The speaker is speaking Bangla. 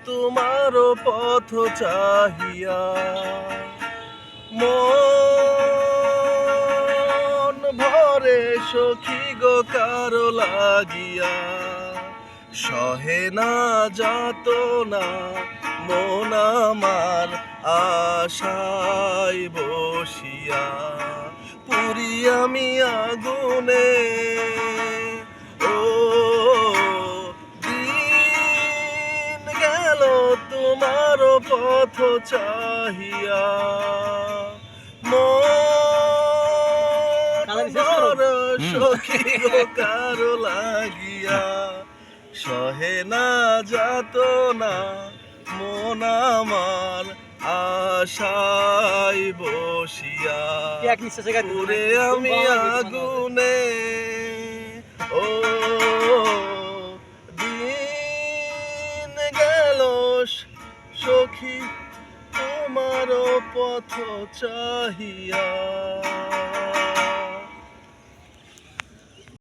তোমার পথ চাহিয়া, মন ভরে সখী গো কারো লাগিয়া, সহে না যাতনা মন আমার আশায় বসিয়া, পুরি আমি আগুনে। ও দিন গেল তোমার পথ চাহিয়া, মন ভরে সখী গো কারো লাগিয়া, সহে না যাতনা মন আমার আশায় বসিয়া, পুরে আমি আগুনে। ও দিন গেল সখী তোমার পথ চাহিয়া।